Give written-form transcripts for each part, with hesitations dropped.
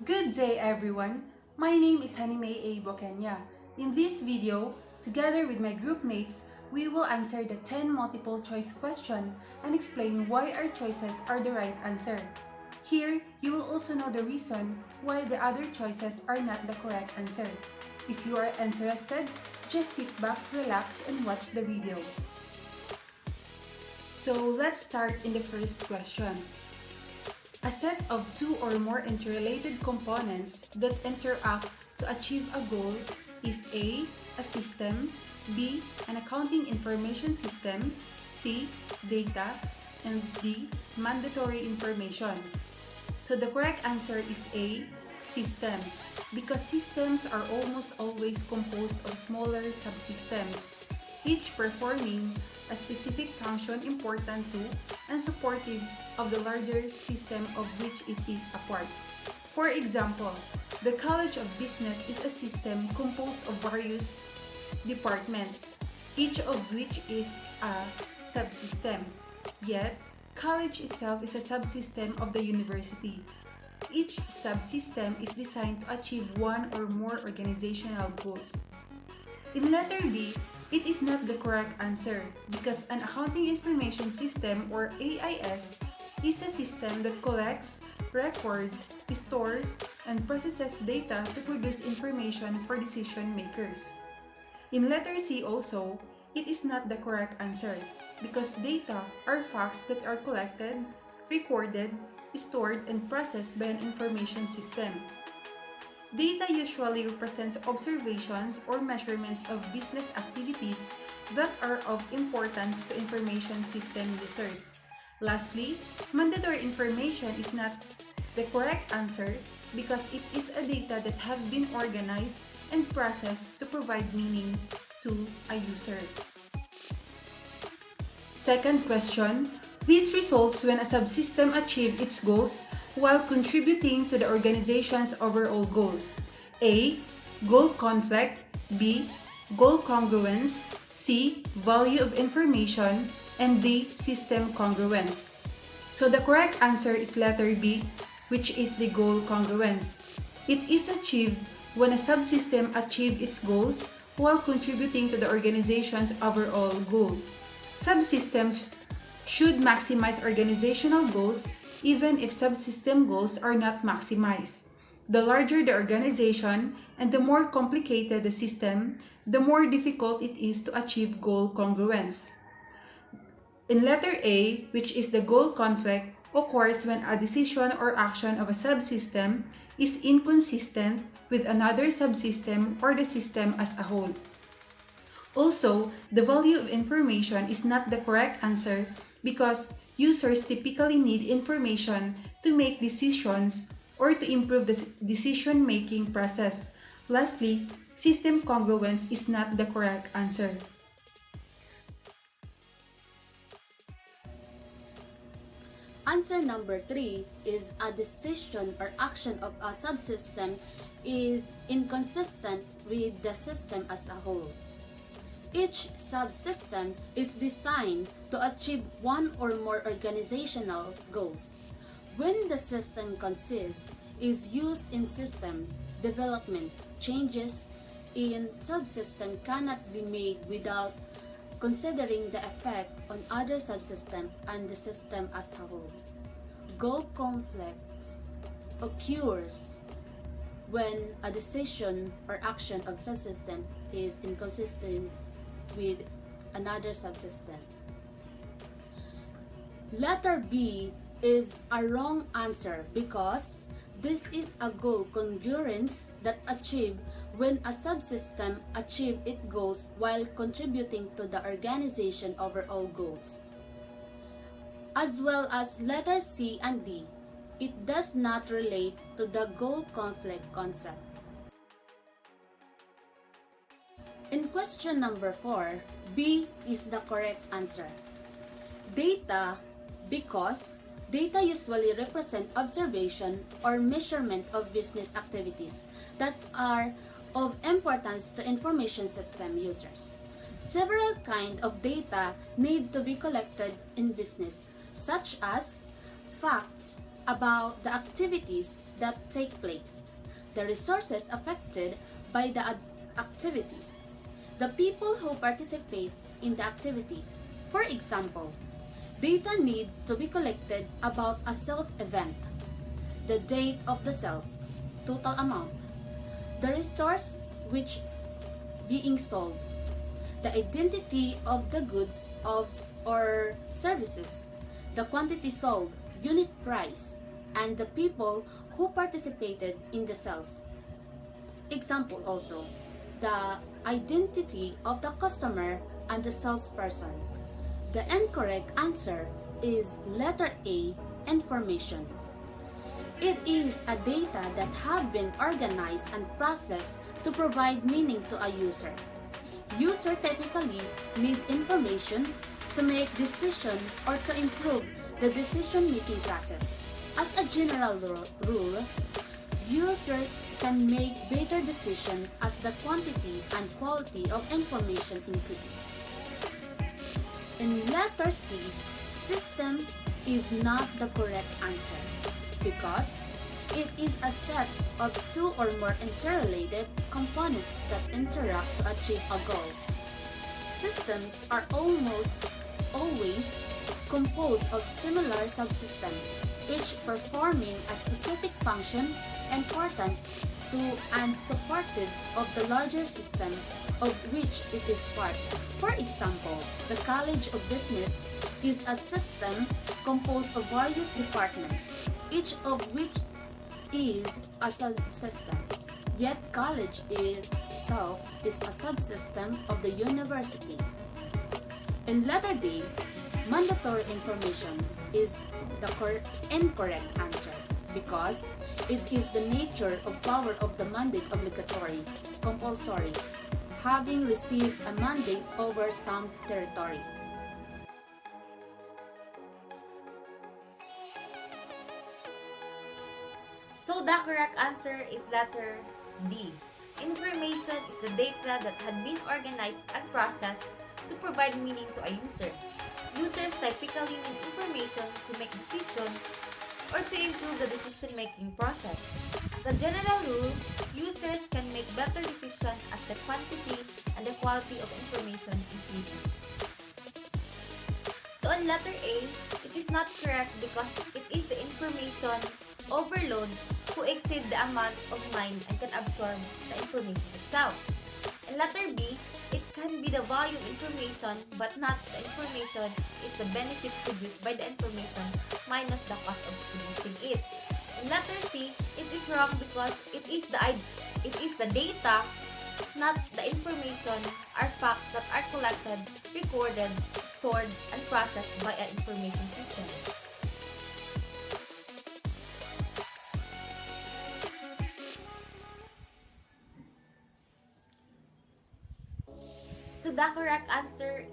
Good day everyone! My name is Hanime A. Bokenya. In this video, together with my group mates, we will answer the 10 multiple choice question and explain why our choices are the right answer. Here, you will also know the reason why the other choices are not the correct answer. If you are interested, just sit back, relax, and watch the video. So let's start in the first question. A set of two or more interrelated components that interact to achieve a goal is A system, B, an accounting information system, C, data, and D, mandatory information. So the correct answer is A, system, because systems are almost always composed of smaller subsystems, each performing a specific function important to and supportive of the larger system of which it is a part. For example, the College of Business is a system composed of various departments, each of which is a subsystem. Yet, college itself is a subsystem of the university. Each subsystem is designed to achieve one or more organizational goals. In letter B, it is not the correct answer because an accounting information system or AIS is a system that collects, records, stores, and processes data to produce information for decision makers. In letter C also, it is not the correct answer because data are facts that are collected, recorded, stored, and processed by an information system. Data usually represents observations or measurements of business activities that are of importance to information system users. Lastly, mandatory information is not the correct answer because it is a data that have been organized and processed to provide meaning to a user. Second question, this results when a subsystem achieves its goals while contributing to the organization's overall goal. A. Goal conflict. B. Goal congruence. C. Value of information. And D. System congruence. So the correct answer is letter B, which is the goal congruence. It is achieved when a subsystem achieves its goals while contributing to the organization's overall goal. Subsystems should maximize organizational goals even if subsystem goals are not maximized. The larger the organization and the more complicated the system, the more difficult it is to achieve goal congruence. In letter A, which is the goal conflict, occurs when a decision or action of a subsystem is inconsistent with another subsystem or the system as a whole. Also, the value of information is not the correct answer because users typically need information to make decisions or to improve the decision-making process. Lastly, system congruence is not the correct answer. Answer number 3 is a decision or action of a subsystem is inconsistent with the system as a whole. Each subsystem is designed to achieve one or more organizational goals. When the system consists is used in system development, changes in subsystem cannot be made without considering the effect on other subsystem and the system as a whole. Goal conflicts occurs when a decision or action of subsystem is inconsistent with another subsystem. Letter B is a wrong answer because this is a goal congruence that achieved when a subsystem achieve its goals while contributing to the organization overall goals. As well as letter C and D, it does not relate to the goal conflict concept. In question number 4, B is the correct answer. Data, because data usually represent observation or measurement of business activities that are of importance to information system users. Several kinds of data need to be collected in business, such as facts, about the activities that take place, the resources affected by the activities, the people who participate in the activity. For example, data need to be collected about a sales event, the date of the sales, total amount, the resource which being sold, the identity of the goods or services, the quantity sold, unit price, and the people who participated in the sales. Example also, the identity of the customer and the salesperson. The incorrect answer is letter A, information. It is a data that have been organized and processed to provide meaning to a user. User typically need information to make decision or to improve the decision-making process. As a general rule, users can make better decisions as the quantity and quality of information increase. In letter C, system is not the correct answer because it is a set of two or more interrelated components that interact to achieve a goal. Systems are almost always composed of similar subsystems, each performing a specific function important to and supportive of the larger system of which it is part. For example, the College of Business is a system composed of various departments, each of which is a subsystem. Yet college itself is a subsystem of the university. In letter D, mandatory information is the incorrect answer because it is the nature of power of the mandate obligatory, compulsory, having received a mandate over some territory. So the correct answer is letter D. Information is the data that had been organized and processed to provide meaning to a user. Users typically need information to make decisions or to improve the decision-making process. As a general rule, users can make better decisions as the quantity and the quality of information increases. So on letter A, it is not correct because it is the information overload who exceed the amount of mind and can absorb the information itself. In letter B, it can be the volume information but not the information is the benefit produced by the information minus the cost of producing it. In letter C, it is wrong because it is the data, not the information, are facts that are collected, recorded, stored, and processed by an information system. So the correct answer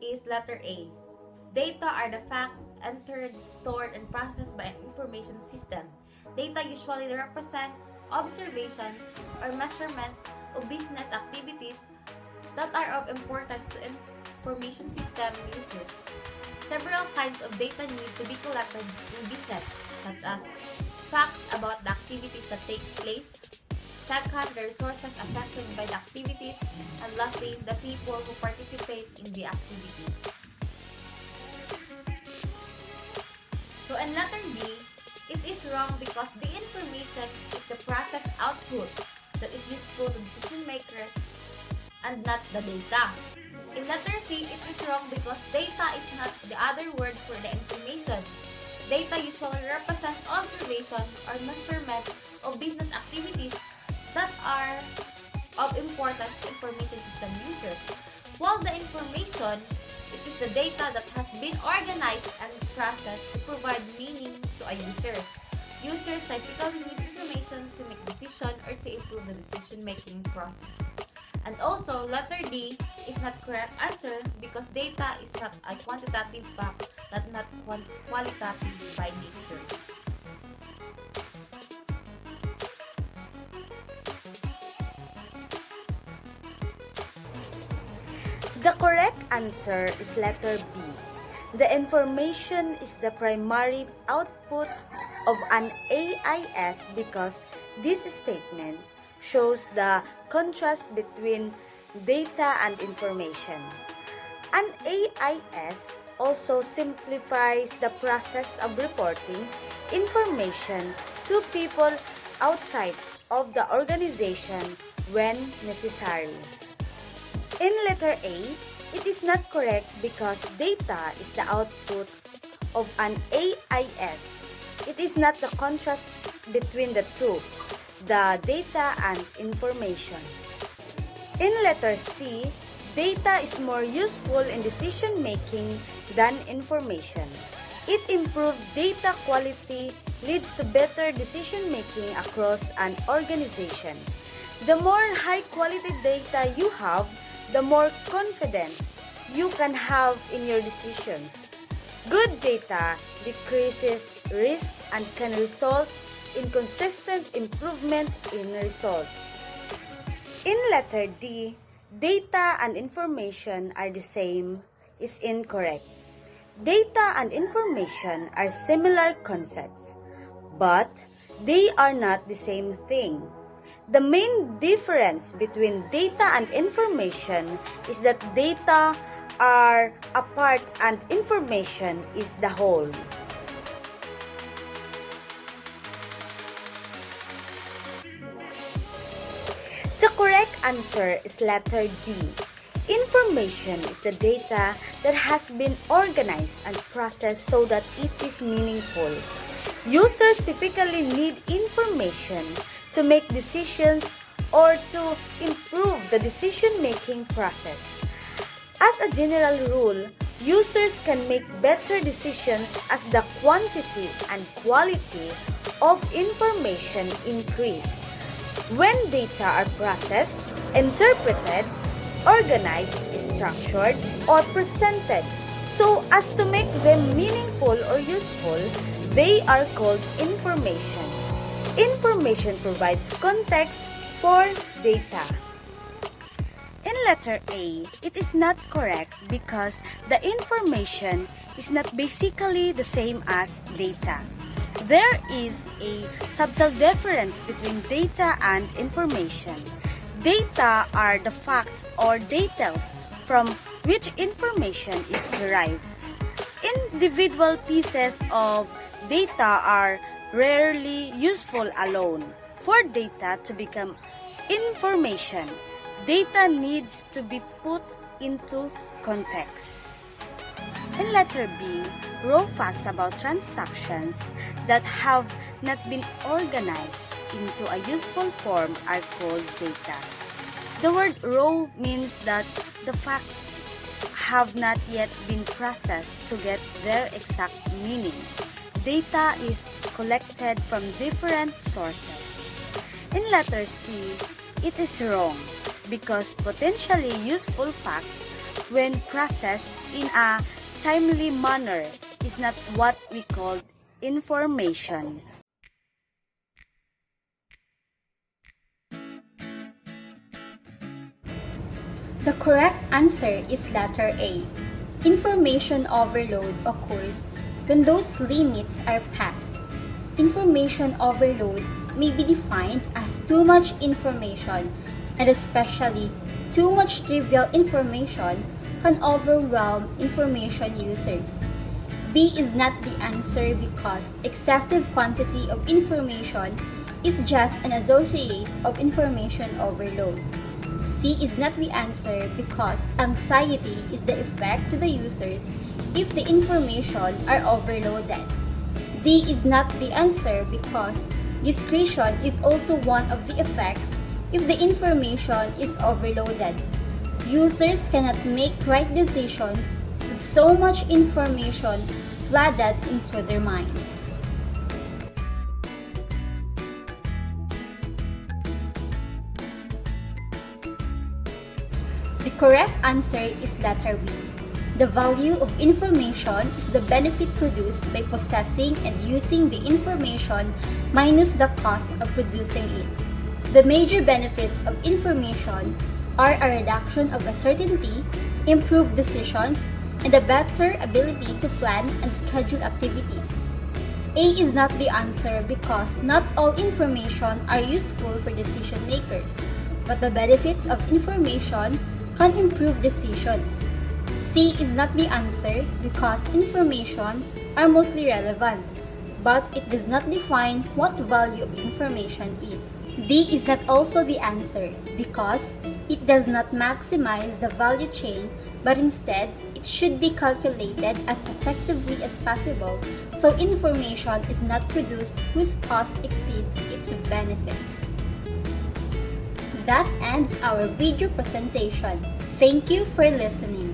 is letter A. Data are the facts entered, stored, and processed by an information system. Data usually represent observations or measurements of business activities that are of importance to information system users. Several kinds of data need to be collected in business, such as facts about the activities that take place, second, the resources affected by the activities, and lastly, the people who participate in the activity. So in letter B, it is wrong because the information is the process output that is useful to decision makers and not the data. In letter C, it is wrong because data is not the other word for the information. Data usually represent observation or measurement of business activities that are of importance to information system users. While the information, it is the data that has been organized and processed to provide meaning to a user. Users typically need information to make decisions or to improve the decision-making process. And also, letter D is not correct answer because data is not a quantitative fact, not qualitative by nature. The correct answer is letter B. The information is the primary output of an AIS because this statement shows the contrast between data and information. An AIS also simplifies the process of reporting information to people outside of the organization when necessary. In letter A, it is not correct because data is the output of an AIS. It is not the contrast between the two, the data and information. In letter C, data is more useful in decision making than information. It improves data quality, leads to better decision making across an organization. The more high quality data you have, the more confidence you can have in your decisions. Good data decreases risk and can result in consistent improvement in results. In letter D, data and information are the same is incorrect. Data and information are similar concepts, but they are not the same thing. The main difference between data and information is that data are a part and information is the whole. The correct answer is letter D. Information is the data that has been organized and processed so that it is meaningful. Users typically need information to make decisions or to improve the decision-making process. As a general rule, users can make better decisions as the quantity and quality of information increase. When data are processed, interpreted, organized, structured, or presented so as to make them meaningful or useful, they are called information. Information provides context for data. In letter A, it is not correct because the information is not basically the same as data. There is a subtle difference between data and information. Data are the facts or details from which information is derived. Individual pieces of data are rarely useful alone. For data to become information, data needs to be put into context. In letter B, raw facts about transactions that have not been organized into a useful form are called data. The word raw means that the facts have not yet been processed to get their exact meaning. Data is collected from different sources. In letter C, it is wrong because potentially useful facts, when processed in a timely manner, is not what we call information. The correct answer is letter A. Information overload occurs when those limits are passed. Information overload may be defined as too much information, and especially too much trivial information can overwhelm information users. B is not the answer because excessive quantity of information is just an associate of information overload. C is not the answer because anxiety is the effect to the users if the information are overloaded. D is not the answer because discretion is also one of the effects if the information is overloaded. Users cannot make right decisions with so much information flooded into their minds. The correct answer is letter B. The value of information is the benefit produced by possessing and using the information minus the cost of producing it. The major benefits of information are a reduction of uncertainty, improved decisions, and a better ability to plan and schedule activities. A is not the answer because not all information are useful for decision makers, but the benefits of information can improve decisions. C is not the answer because information are mostly relevant, but it does not define what value of information is. D is not also the answer because it does not maximize the value chain, but instead it should be calculated as effectively as possible so information is not produced whose cost exceeds its benefits. That ends our video presentation. Thank you for listening.